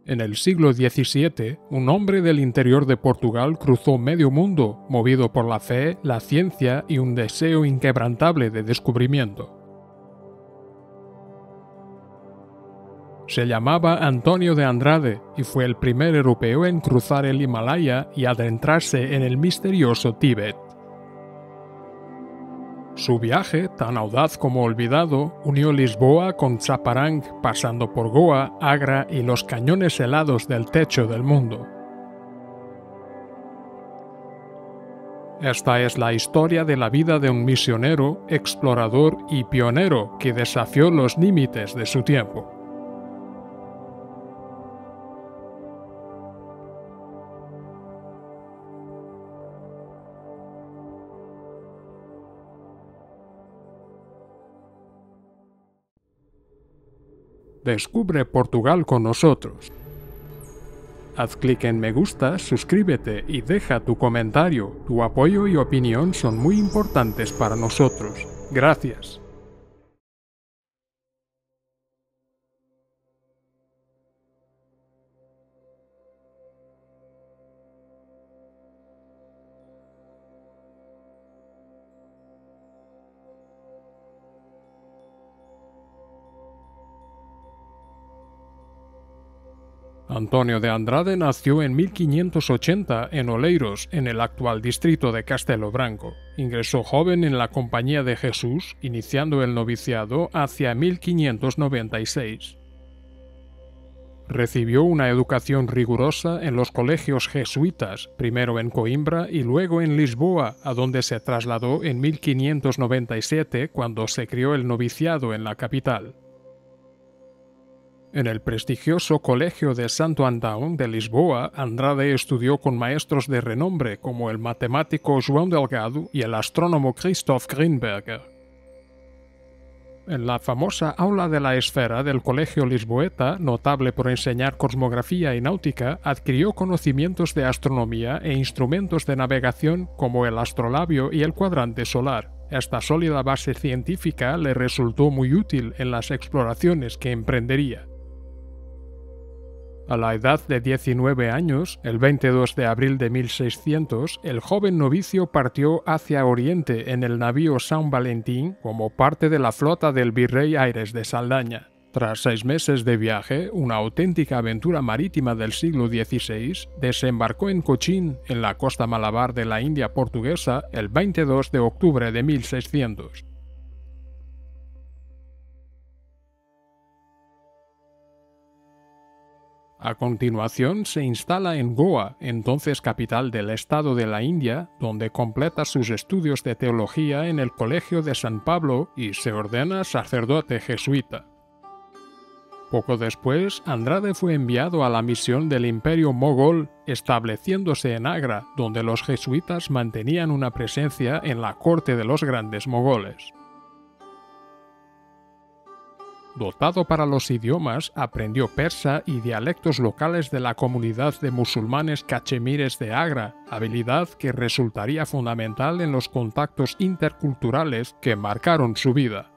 En el siglo XVII, un hombre del interior de Portugal cruzó medio mundo, movido por la fe, la ciencia y un deseo inquebrantable de descubrimiento. Se llamaba Antonio de Andrade y fue el primer europeo en cruzar el Himalaya y adentrarse en el misterioso Tíbet. Su viaje, tan audaz como olvidado, unió Lisboa con Chaparang, pasando por Goa, Agra y los cañones helados del techo del mundo. Esta es la historia de la vida de un misionero, explorador y pionero que desafió los límites de su tiempo. Descubre Portugal con nosotros. Haz clic en me gusta, suscríbete y deja tu comentario. Tu apoyo y opinión son muy importantes para nosotros. Gracias. Antonio de Andrade nació en 1580 en Oleiros, en el actual distrito de Castelo Branco. Ingresó joven en la Compañía de Jesús, iniciando el noviciado hacia 1596. Recibió una educación rigurosa en los colegios jesuitas, primero en Coimbra y luego en Lisboa, a donde se trasladó en 1597 cuando se creó el noviciado en la capital. En el prestigioso Colegio de Santo Antão de Lisboa, Andrade estudió con maestros de renombre como el matemático João Delgado y el astrónomo Christoph Greenberger. En la famosa Aula de la Esfera del Colegio Lisboeta, notable por enseñar cosmografía y náutica, adquirió conocimientos de astronomía e instrumentos de navegación como el astrolabio y el cuadrante solar. Esta sólida base científica le resultó muy útil en las exploraciones que emprendería. A la edad de 19 años, el 22 de abril de 1600, el joven novicio partió hacia Oriente en el navío San Valentín como parte de la flota del virrey Aires de Saldaña. Tras 6 meses de viaje, una auténtica aventura marítima del siglo XVI, desembarcó en Cochín, en la costa malabar de la India portuguesa, el 22 de octubre de 1600. A continuación se instala en Goa, entonces capital del estado de la India, donde completa sus estudios de teología en el Colegio de San Pablo y se ordena sacerdote jesuita. Poco después, Andrade fue enviado a la misión del Imperio Mogol, estableciéndose en Agra, donde los jesuitas mantenían una presencia en la corte de los grandes mogoles. Dotado para los idiomas, aprendió persa y dialectos locales de la comunidad de musulmanes cachemires de Agra, habilidad que resultaría fundamental en los contactos interculturales que marcaron su vida.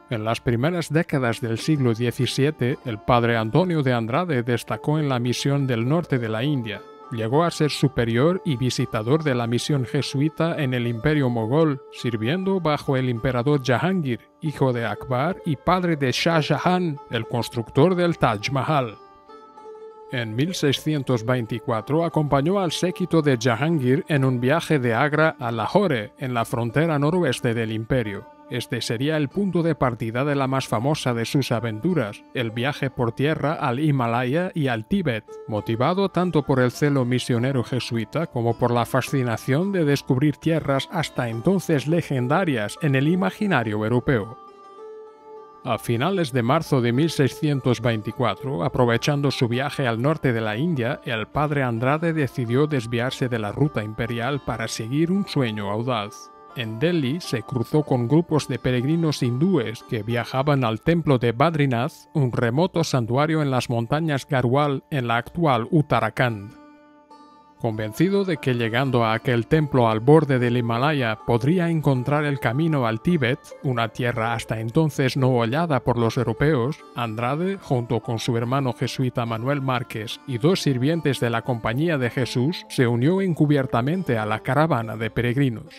En las primeras décadas del siglo XVII, el padre Antonio de Andrade destacó en la misión del norte de la India. Llegó a ser superior y visitador de la misión jesuita en el Imperio Mogol, sirviendo bajo el emperador Jahangir, hijo de Akbar y padre de Shah Jahan, el constructor del Taj Mahal. En 1624 acompañó al séquito de Jahangir en un viaje de Agra a Lahore, en la frontera noroeste del imperio. Este sería el punto de partida de la más famosa de sus aventuras, el viaje por tierra al Himalaya y al Tíbet, motivado tanto por el celo misionero jesuita como por la fascinación de descubrir tierras hasta entonces legendarias en el imaginario europeo. A finales de marzo de 1624, aprovechando su viaje al norte de la India, el padre Andrade decidió desviarse de la ruta imperial para seguir un sueño audaz. En Delhi se cruzó con grupos de peregrinos hindúes que viajaban al templo de Badrinath, un remoto santuario en las montañas Garhwal en la actual Uttarakhand. Convencido de que llegando a aquel templo al borde del Himalaya podría encontrar el camino al Tíbet, una tierra hasta entonces no hollada por los europeos, Andrade, junto con su hermano jesuita Manuel Márquez y 2 sirvientes de la Compañía de Jesús, se unió encubiertamente a la caravana de peregrinos.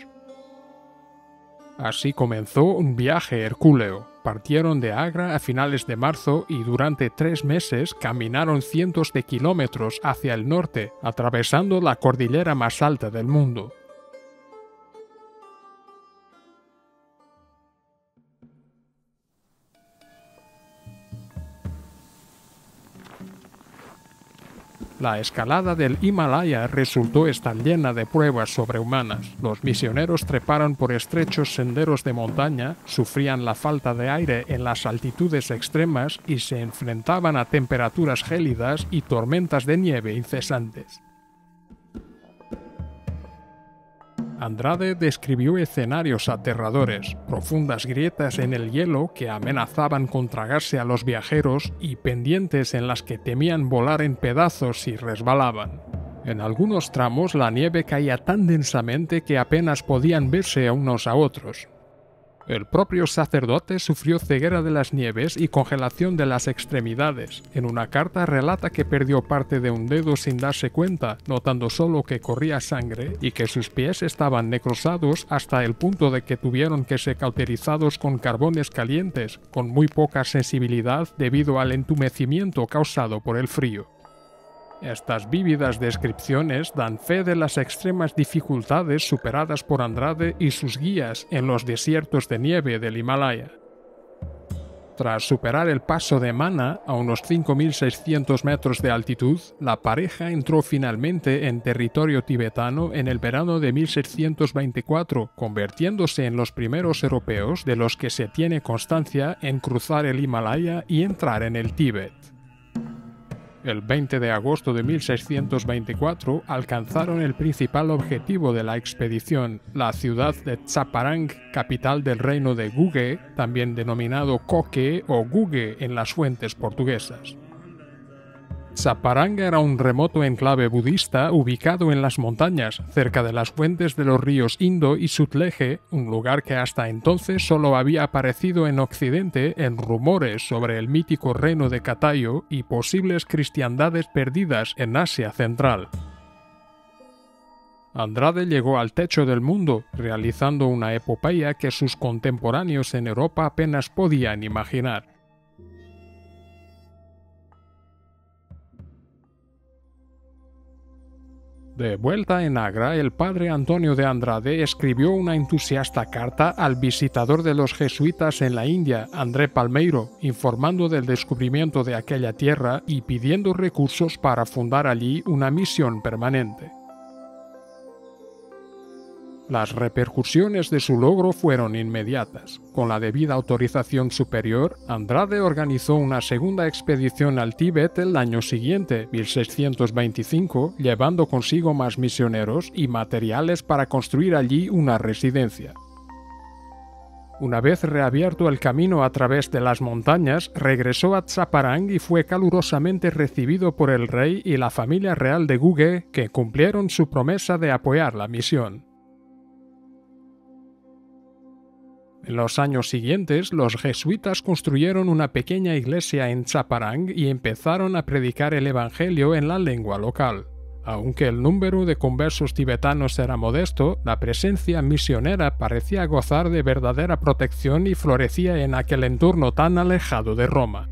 Así comenzó un viaje hercúleo. Partieron de Agra a finales de marzo y durante 3 meses caminaron cientos de kilómetros hacia el norte, atravesando la cordillera más alta del mundo. La escalada del Himalaya resultó estar llena de pruebas sobrehumanas. Los misioneros treparon por estrechos senderos de montaña, sufrían la falta de aire en las altitudes extremas y se enfrentaban a temperaturas gélidas y tormentas de nieve incesantes. Andrade describió escenarios aterradores, profundas grietas en el hielo que amenazaban con tragarse a los viajeros y pendientes en las que temían volar en pedazos si resbalaban. En algunos tramos la nieve caía tan densamente que apenas podían verse a unos a otros. El propio sacerdote sufrió ceguera de las nieves y congelación de las extremidades. En una carta relata que perdió parte de un dedo sin darse cuenta, notando solo que corría sangre y que sus pies estaban necrosados hasta el punto de que tuvieron que ser cauterizados con carbones calientes, con muy poca sensibilidad debido al entumecimiento causado por el frío. Estas vívidas descripciones dan fe de las extremas dificultades superadas por Andrade y sus guías en los desiertos de nieve del Himalaya. Tras superar el paso de Mana a unos 5.600 metros de altitud, la pareja entró finalmente en territorio tibetano en el verano de 1624, convirtiéndose en los primeros europeos de los que se tiene constancia en cruzar el Himalaya y entrar en el Tíbet. El 20 de agosto de 1624 alcanzaron el principal objetivo de la expedición, la ciudad de Tsaparang, capital del reino de Guge, también denominado Koke o Guge en las fuentes portuguesas. Tsaparang era un remoto enclave budista ubicado en las montañas, cerca de las fuentes de los ríos Indo y Sutlej, un lugar que hasta entonces solo había aparecido en Occidente en rumores sobre el mítico reino de Katayo y posibles cristiandades perdidas en Asia Central. Andrade llegó al techo del mundo, realizando una epopeya que sus contemporáneos en Europa apenas podían imaginar. De vuelta en Agra, el padre Antonio de Andrade escribió una entusiasta carta al visitador de los jesuitas en la India, André Palmeiro, informando del descubrimiento de aquella tierra y pidiendo recursos para fundar allí una misión permanente. Las repercusiones de su logro fueron inmediatas. Con la debida autorización superior, Andrade organizó una segunda expedición al Tíbet el año siguiente, 1625, llevando consigo más misioneros y materiales para construir allí una residencia. Una vez reabierto el camino a través de las montañas, regresó a Tsaparang y fue calurosamente recibido por el rey y la familia real de Guge, que cumplieron su promesa de apoyar la misión. En los años siguientes, los jesuitas construyeron una pequeña iglesia en Tsaparang y empezaron a predicar el evangelio en la lengua local. Aunque el número de conversos tibetanos era modesto, la presencia misionera parecía gozar de verdadera protección y florecía en aquel entorno tan alejado de Roma.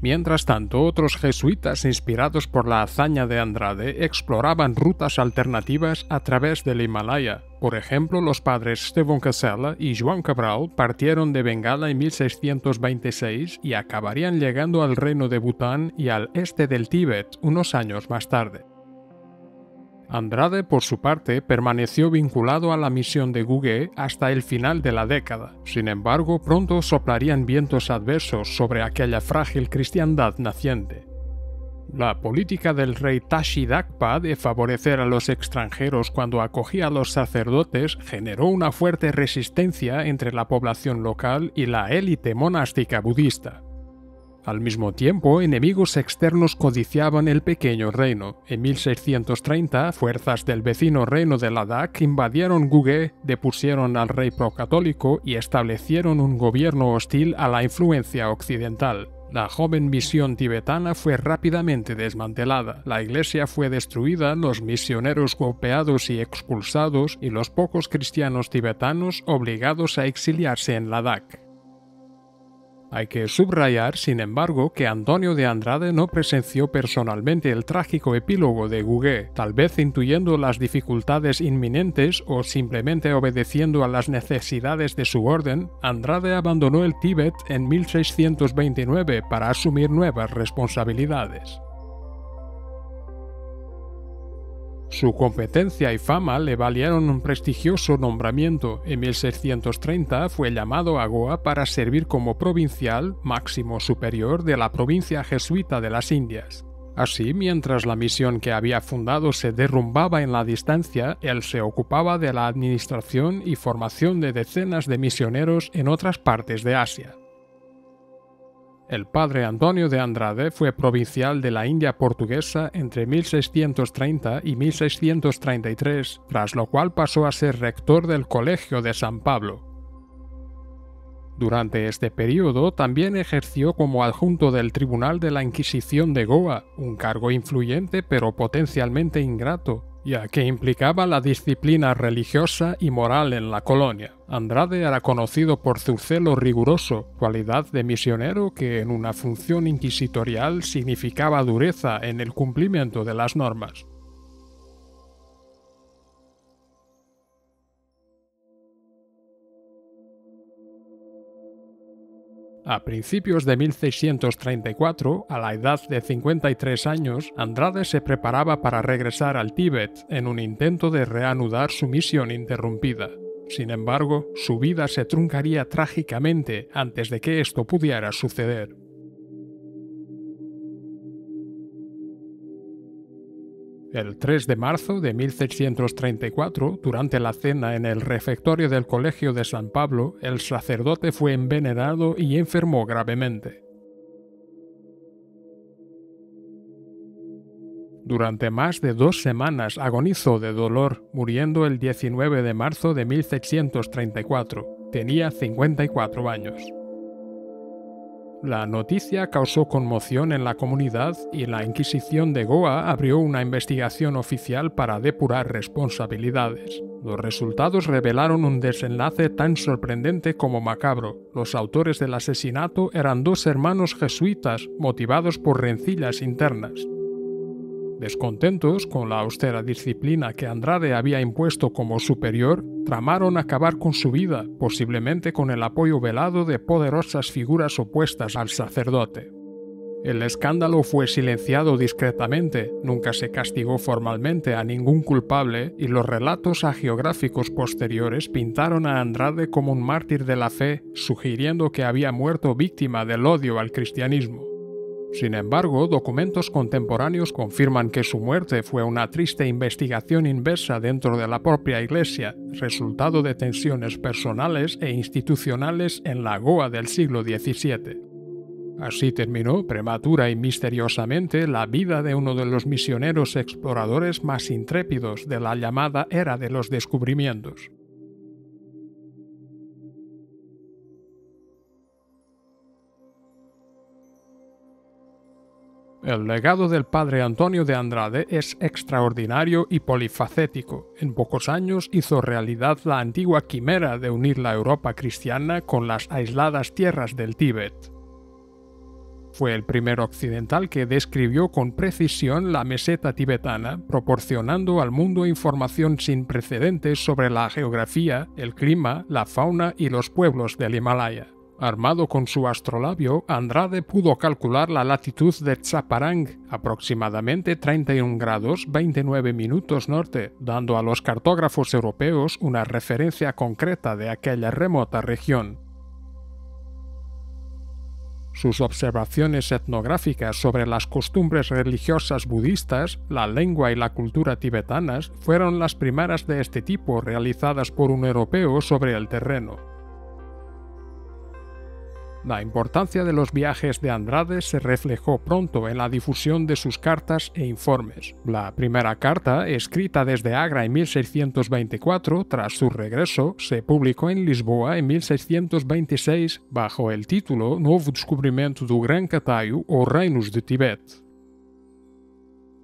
Mientras tanto, otros jesuitas inspirados por la hazaña de Andrade exploraban rutas alternativas a través del Himalaya. Por ejemplo, los padres Stephen Casella y Joan Cabral partieron de Bengala en 1626 y acabarían llegando al reino de Bután y al este del Tíbet unos años más tarde. Andrade, por su parte, permaneció vinculado a la misión de Guge hasta el final de la década. Sin embargo, pronto soplarían vientos adversos sobre aquella frágil cristiandad naciente. La política del rey Tashi Dakpa de favorecer a los extranjeros cuando acogía a los sacerdotes generó una fuerte resistencia entre la población local y la élite monástica budista. Al mismo tiempo, enemigos externos codiciaban el pequeño reino. En 1630, fuerzas del vecino reino de Ladakh invadieron Gugé, depusieron al rey procatólico y establecieron un gobierno hostil a la influencia occidental. La joven misión tibetana fue rápidamente desmantelada, la iglesia fue destruida, los misioneros golpeados y expulsados y los pocos cristianos tibetanos obligados a exiliarse en Ladakh. Hay que subrayar, sin embargo, que Antonio de Andrade no presenció personalmente el trágico epílogo de Gugé, tal vez intuyendo las dificultades inminentes o simplemente obedeciendo a las necesidades de su orden. Andrade abandonó el Tíbet en 1629 para asumir nuevas responsabilidades. Su competencia y fama le valieron un prestigioso nombramiento. En 1630 fue llamado a Goa para servir como provincial, máximo superior de la provincia jesuita de las Indias. Así, mientras la misión que había fundado se derrumbaba en la distancia, él se ocupaba de la administración y formación de decenas de misioneros en otras partes de Asia. El padre Antonio de Andrade fue provincial de la India portuguesa entre 1630 y 1633, tras lo cual pasó a ser rector del Colegio de San Pablo. Durante este período también ejerció como adjunto del Tribunal de la Inquisición de Goa, un cargo influyente pero potencialmente ingrato, ya que implicaba la disciplina religiosa y moral en la colonia. Andrade era conocido por su celo riguroso, cualidad de misionero que en una función inquisitorial significaba dureza en el cumplimiento de las normas. A principios de 1634, a la edad de 53 años, Andrade se preparaba para regresar al Tíbet en un intento de reanudar su misión interrumpida. Sin embargo, su vida se truncaría trágicamente antes de que esto pudiera suceder. El 3 de marzo de 1634, durante la cena en el refectorio del Colegio de San Pablo, el sacerdote fue envenenado y enfermó gravemente. Durante más de 2 semanas agonizó de dolor, muriendo el 19 de marzo de 1634. Tenía 54 años. La noticia causó conmoción en la comunidad y la Inquisición de Goa abrió una investigación oficial para depurar responsabilidades. Los resultados revelaron un desenlace tan sorprendente como macabro. Los autores del asesinato eran 2 hermanos jesuitas motivados por rencillas internas. Descontentos con la austera disciplina que Andrade había impuesto como superior, tramaron acabar con su vida, posiblemente con el apoyo velado de poderosas figuras opuestas al sacerdote. El escándalo fue silenciado discretamente, nunca se castigó formalmente a ningún culpable y los relatos hagiográficos posteriores pintaron a Andrade como un mártir de la fe, sugiriendo que había muerto víctima del odio al cristianismo. Sin embargo, documentos contemporáneos confirman que su muerte fue una triste investigación inversa dentro de la propia Iglesia, resultado de tensiones personales e institucionales en la Goa del siglo XVII. Así terminó, prematura y misteriosamente, la vida de uno de los misioneros exploradores más intrépidos de la llamada Era de los Descubrimientos. El legado del padre Antonio de Andrade es extraordinario y polifacético. En pocos años hizo realidad la antigua quimera de unir la Europa cristiana con las aisladas tierras del Tíbet. Fue el primer occidental que describió con precisión la meseta tibetana, proporcionando al mundo información sin precedentes sobre la geografía, el clima, la fauna y los pueblos del Himalaya. Armado con su astrolabio, Andrade pudo calcular la latitud de Tsaparang, aproximadamente 31 grados 29 minutos norte, dando a los cartógrafos europeos una referencia concreta de aquella remota región. Sus observaciones etnográficas sobre las costumbres religiosas budistas, la lengua y la cultura tibetanas fueron las primeras de este tipo realizadas por un europeo sobre el terreno. La importancia de los viajes de Andrade se reflejó pronto en la difusión de sus cartas e informes. La primera carta, escrita desde Agra en 1624, tras su regreso, se publicó en Lisboa en 1626 bajo el título Novo Descobrimento do Gran Cataio ou Reinos de Tibet.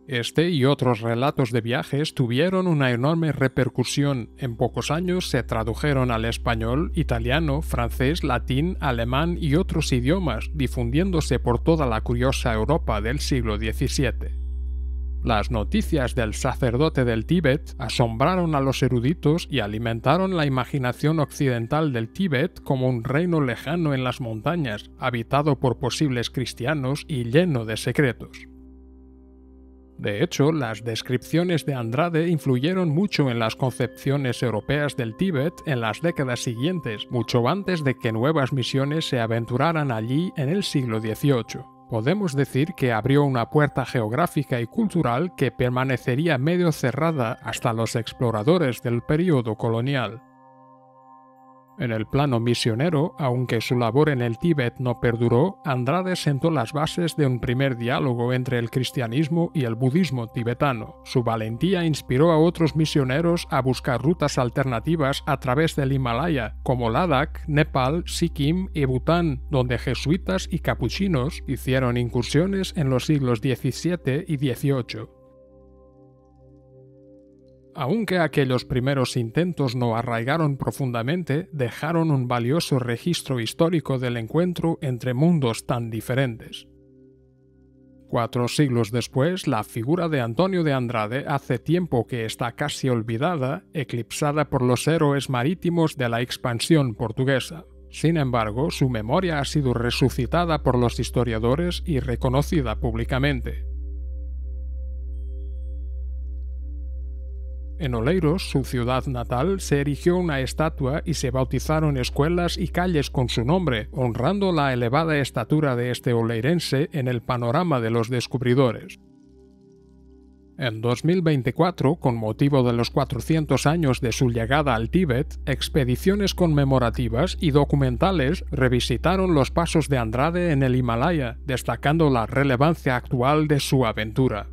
Este y otros relatos de viajes tuvieron una enorme repercusión. En pocos años se tradujeron al español, italiano, francés, latín, alemán y otros idiomas, difundiéndose por toda la curiosa Europa del siglo XVII. Las noticias del sacerdote del Tíbet asombraron a los eruditos y alimentaron la imaginación occidental del Tíbet como un reino lejano en las montañas, habitado por posibles cristianos y lleno de secretos. De hecho, las descripciones de Andrade influyeron mucho en las concepciones europeas del Tíbet en las décadas siguientes, mucho antes de que nuevas misiones se aventuraran allí en el siglo XVIII. Podemos decir que abrió una puerta geográfica y cultural que permanecería medio cerrada hasta los exploradores del período colonial. En el plano misionero, aunque su labor en el Tíbet no perduró, Andrade sentó las bases de un primer diálogo entre el cristianismo y el budismo tibetano. Su valentía inspiró a otros misioneros a buscar rutas alternativas a través del Himalaya, como Ladakh, Nepal, Sikkim y Bután, donde jesuitas y capuchinos hicieron incursiones en los siglos XVII y XVIII. Aunque aquellos primeros intentos no arraigaron profundamente, dejaron un valioso registro histórico del encuentro entre mundos tan diferentes. 4 siglos después, la figura de Antonio de Andrade hace tiempo que está casi olvidada, eclipsada por los héroes marítimos de la expansión portuguesa. Sin embargo, su memoria ha sido resucitada por los historiadores y reconocida públicamente. En Oleiros, su ciudad natal, se erigió una estatua y se bautizaron escuelas y calles con su nombre, honrando la elevada estatura de este oleirense en el panorama de los descubridores. En 2024, con motivo de los 400 años de su llegada al Tíbet, expediciones conmemorativas y documentales revisitaron los pasos de Andrade en el Himalaya, destacando la relevancia actual de su aventura.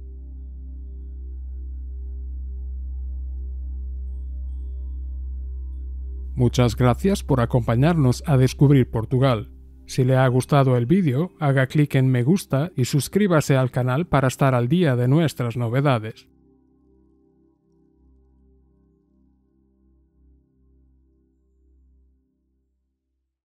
Muchas gracias por acompañarnos a descubrir Portugal. Si le ha gustado el vídeo, haga clic en me gusta y suscríbase al canal para estar al día de nuestras novedades.